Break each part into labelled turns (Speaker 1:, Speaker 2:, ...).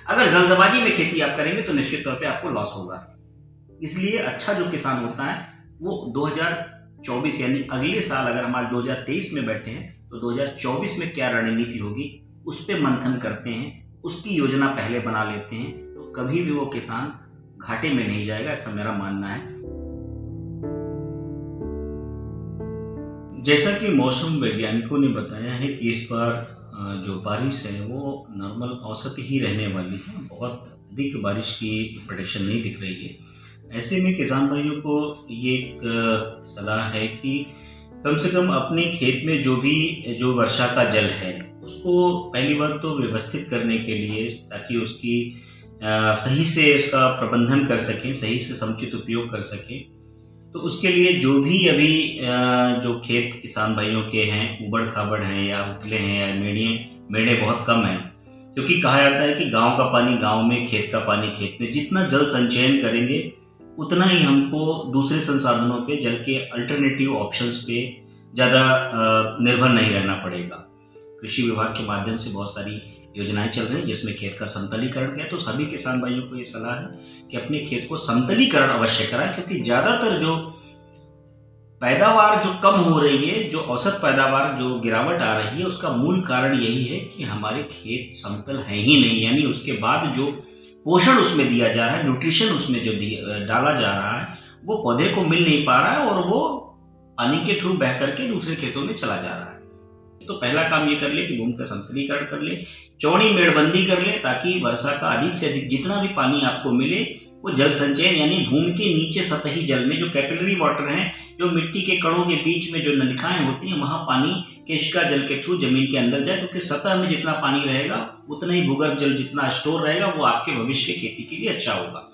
Speaker 1: अगर जल्दबाजी में खेती आप करेंगे तो निश्चित तौर पे आपको लॉस होगा। इसलिए अच्छा जो किसान होता है वो 2024 यानी अगले साल, अगर हम आज 2023 में बैठे हैं तो 2024 में क्या रणनीति होगी उस पे मंथन करते हैं, उसकी योजना पहले बना लेते हैं, तो कभी भी वो किसान घाटे में नहीं जाएगा, ऐसा मेरा मानना है। जैसा कि मौसम वैज्ञानिकों ने बताया है कि इस बार जो बारिश है वो नॉर्मल औसत ही रहने वाली है, बहुत अधिक बारिश की प्रेडिक्शन नहीं दिख रही है। ऐसे में किसान भाइयों को ये एक सलाह है कि कम से कम अपने खेत में जो वर्षा का जल है उसको पहली बात तो व्यवस्थित करने के लिए, ताकि उसकी सही से उसका प्रबंधन कर सकें, सही से समुचित उपयोग कर सकें, तो उसके लिए जो भी अभी जो खेत किसान भाइयों के हैं, ऊबड़ खाबड़ हैं या उथले हैं या मेढ़े बहुत कम हैं, क्योंकि कहा जाता है कि गांव का पानी गांव में, खेत का पानी खेत में। जितना जल संचयन करेंगे उतना ही हमको दूसरे संसाधनों पे, जल के अल्टरनेटिव ऑप्शंस पे ज़्यादा निर्भर नहीं रहना पड़ेगा। कृषि विभाग के माध्यम से बहुत सारी योजनाएं चल रही हैं जिसमें खेत का समतलीकरण है, तो सभी किसान भाइयों को ये सलाह है कि अपने खेत को समतलीकरण अवश्य कराएं, क्योंकि ज़्यादातर जो पैदावार जो कम हो रही है, जो औसत पैदावार जो गिरावट आ रही है, उसका मूल कारण यही है कि हमारे खेत समतल है ही नहीं। यानी उसके बाद जो पोषण उसमें दिया जा रहा है, न्यूट्रिशन उसमें जो डाला जा रहा है, वो पौधे को मिल नहीं पा रहा है और वो पानी के थ्रू बह करके दूसरे खेतों में चला जा रहा है। तो पहला काम ये कर ले कि भूमि का समतलीकरण कर ले, चौड़ी मेड़बंदी कर ले, ताकि वर्षा का अधिक से अधिक जितना भी पानी आपको मिले वो जल संचयन, यानी भूमि के नीचे सतही जल में जो कैपिलरी वाटर है, जो मिट्टी के कणों के बीच में जो नलिकाएं होती हैं, वहां पानी केशिका जल के थ्रू जमीन के अंदर जाए, क्योंकि सतह में जितना पानी रहेगा उतना ही भूगर्भ जल जितना स्टोर रहेगा वो आपके भविष्य की खेती के लिए अच्छा होगा।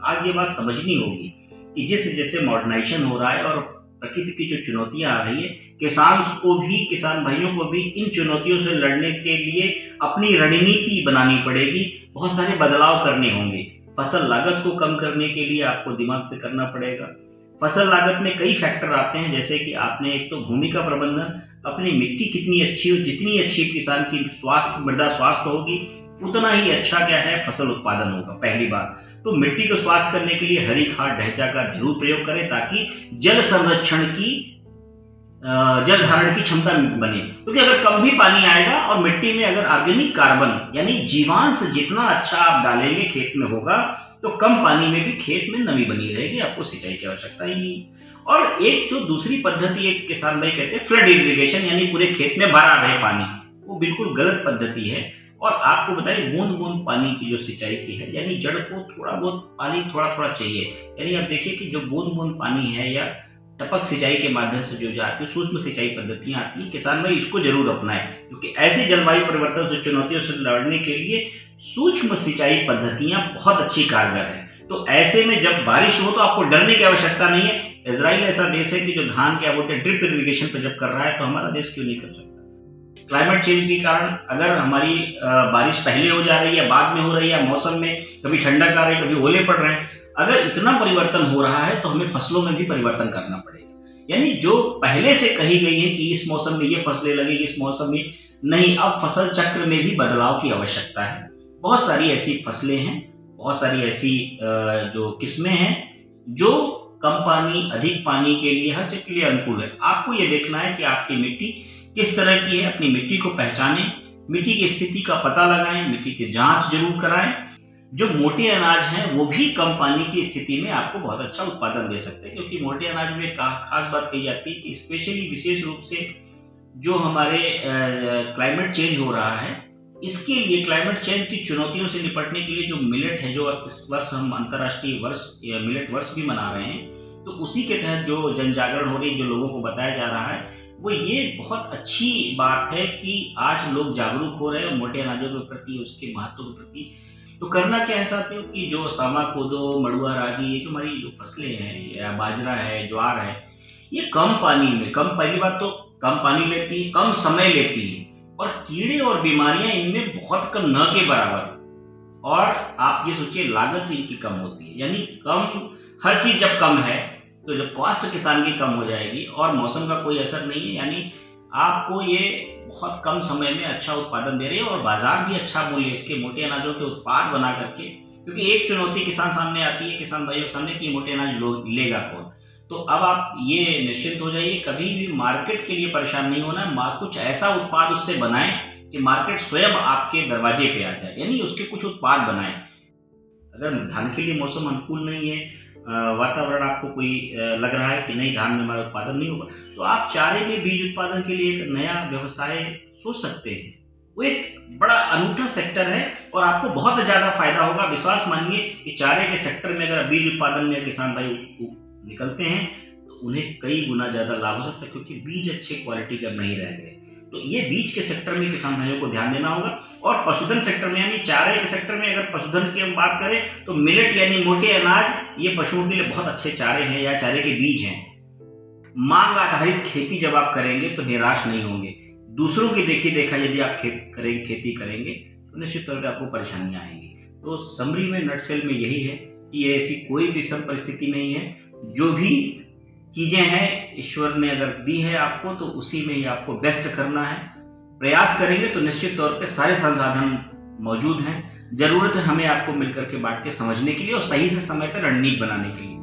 Speaker 1: आज ये बात समझनी होगी कि जैसे जैसे मॉडर्नाइजेशन हो रहा है और प्रकृति की जो चुनौतियां आ रही है, किसान भाइयों को भी इन चुनौतियों से लड़ने के लिए अपनी रणनीति बनानी पड़ेगी, बहुत सारे बदलाव करने होंगे। फसल लागत को कम करने के लिए आपको दिमाग पे करना पड़ेगा। फसल लागत में कई फैक्टर आते हैं, जैसे कि आपने एक तो भूमि का प्रबंधन, अपनी मिट्टी कितनी अच्छी हो, जितनी अच्छी किसान की मृदा स्वास्थ्य होगी उतना ही अच्छा क्या है फसल उत्पादन होगा। पहली बात तो मिट्टी को स्वास्थ्य करने के लिए हरी खाद, ढैंचा का जरूर प्रयोग करें, ताकि जल संरक्षण की जल धारण की क्षमता बने। क्योंकि अगर कम भी पानी आएगा और मिट्टी में अगर ऑर्गेनिक कार्बन यानी जीवांश जितना अच्छा आप डालेंगे खेत में होगा, तो कम पानी में भी खेत में नमी बनी रहेगी, आपको सिंचाई की आवश्यकता ही नहीं। और एक जो दूसरी पद्धति एक किसान भाई कहते हैं फ्लड इरिगेशन, यानी पूरे खेत में भरा रहे पानी, वो बिल्कुल गलत पद्धति है। और आपको बताइए बूंद बूंद पानी की जो सिंचाई की है, यानी जड़ को थोड़ा बहुत पानी थोड़ा थोड़ा चाहिए। यानी आप देखिए कि जो बूंद बूंद पानी है या टपक सिंचाई के माध्यम से जो आती है, सूक्ष्म सिंचाई पद्धतियां आती हैं, किसान भाई इसको जरूर अपनाएं, क्योंकि ऐसे जलवायु परिवर्तन से चुनौतियों से लड़ने के लिए सूक्ष्म सिंचाई पद्धतियां बहुत अच्छी कारगर है। तो ऐसे में जब बारिश हो तो आपको डरने की आवश्यकता नहीं है। इजराइल ऐसा देश है कि जो धान क्या बोलते हैं ड्रिप इरिगेशन पे जब कर रहा है, तो हमारा देश क्यों नहीं कर सकता। क्लाइमेट चेंज के कारण अगर हमारी बारिश पहले हो जा रही है, बाद में हो रही है, मौसम में कभी ठंडक आ रही है, कभी ओले पड़ रहे हैं, अगर इतना परिवर्तन हो रहा है तो हमें फसलों में भी परिवर्तन करना पड़ेगा। यानी जो पहले से कही गई है कि इस मौसम में ये फसलें लगेगी, इस मौसम में नहीं, अब फसल चक्र में भी बदलाव की आवश्यकता है। बहुत सारी ऐसी फसलें हैं, बहुत सारी ऐसी जो किस्में हैं जो कम पानी, अधिक पानी के लिए, हर चीज के लिए अनुकूल है। आपको ये देखना है कि आपकी मिट्टी किस तरह की है, अपनी मिट्टी को पहचानें, मिट्टी की स्थिति का पता लगाएं, मिट्टी की जांच जरूर कराएं। जो मोटे अनाज हैं वो भी कम पानी की स्थिति में आपको बहुत अच्छा उत्पादन दे सकते हैं, क्योंकि मोटे अनाज में खास बात कही जाती है कि स्पेशली विशेष रूप से जो हमारे क्लाइमेट चेंज हो रहा है, इसके लिए क्लाइमेट चेंज की चुनौतियों से निपटने के लिए जो मिलेट है, जो इस वर्ष हम अंतर्राष्ट्रीय वर्ष या मिलेट वर्ष भी मना रहे हैं, तो उसी के तहत जो जन जागरण हो रही है, जो लोगों को बताया जा रहा है, वो ये बहुत अच्छी बात है कि आज लोग जागरूक हो रहे हैं मोटे अनाजों के प्रति, उसके महत्व के प्रति। तो करना क्या है साथियों कि जो सामा, कोदो, मड़ुआ, रागी, ये जो हमारी जो फसलें हैं या बाजरा है, ज्वार है, ये कम पानी में, पहली बात तो कम पानी लेती है, कम समय लेती है, और कीड़े और बीमारियां इनमें बहुत कम, न के बराबर। और आप ये सोचिए लागत इनकी कम होती है, यानी कम, हर चीज जब कम है तो जब कॉस्ट किसान की कम हो जाएगी और मौसम का कोई असर नहीं है, यानी आपको ये बहुत कम समय में अच्छा उत्पादन दे रही है और बाजार भी अच्छा मूल्य इसके मोटे अनाजों के उत्पाद बना करके, क्योंकि एक चुनौती किसान सामने आती है, किसान भाइयों के सामने, कि मोटे अनाज लेगा कौन। तो अब आप ये निश्चिंत हो जाइए, कभी भी मार्केट के लिए परेशान नहीं होना। कुछ ऐसा उत्पाद उससे बनाएं कि मार्केट स्वयं आपके दरवाजे पे आ जाए, यानी उसके कुछ उत्पाद बनाएं। अगर धान के लिए मौसम अनुकूल नहीं है, वातावरण आपको कोई लग रहा है कि नहीं धान में हमारा उत्पादन नहीं होगा, तो आप चारे में बीज उत्पादन के लिए एक नया व्यवसाय सोच सकते हैं। वो एक बड़ा अनूठा सेक्टर है और आपको बहुत ज़्यादा फायदा होगा। विश्वास मानिए कि चारे के सेक्टर में अगर बीज उत्पादन में किसान भाई निकलते हैं तो उन्हें कई गुना ज़्यादा लाभ हो सकता है, क्योंकि बीज अच्छे क्वालिटी का नहीं रह गए। तो ये बीज के सेक्टर में किसान भाइयों को ध्यान देना होगा। और पशुधन सेक्टर में, यानी चारे के सेक्टर में अगर पशुधन की हम बात करें तो मिलेट यानी मोटे अनाज, ये पशुओं के लिए बहुत अच्छे चारे हैं या चारे के बीज हैं। मांग आधारित खेती जब आप करेंगे तो निराश नहीं होंगे। दूसरों की देखा यदि आप खेती करेंगे तो निश्चित तौर पर आपको परेशानियां आएंगी। तो समरी में, नटसेल में यही है कि ऐसी कोई विषम परिस्थिति नहीं है। जो भी चीज़ें हैं ईश्वर ने अगर दी है आपको, तो उसी में ही आपको बेस्ट करना है। प्रयास करेंगे तो निश्चित तौर पे सारे संसाधन मौजूद हैं। ज़रूरत है हमें आपको मिलकर के बांट के समझने के लिए और सही से समय पर रणनीति बनाने के लिए।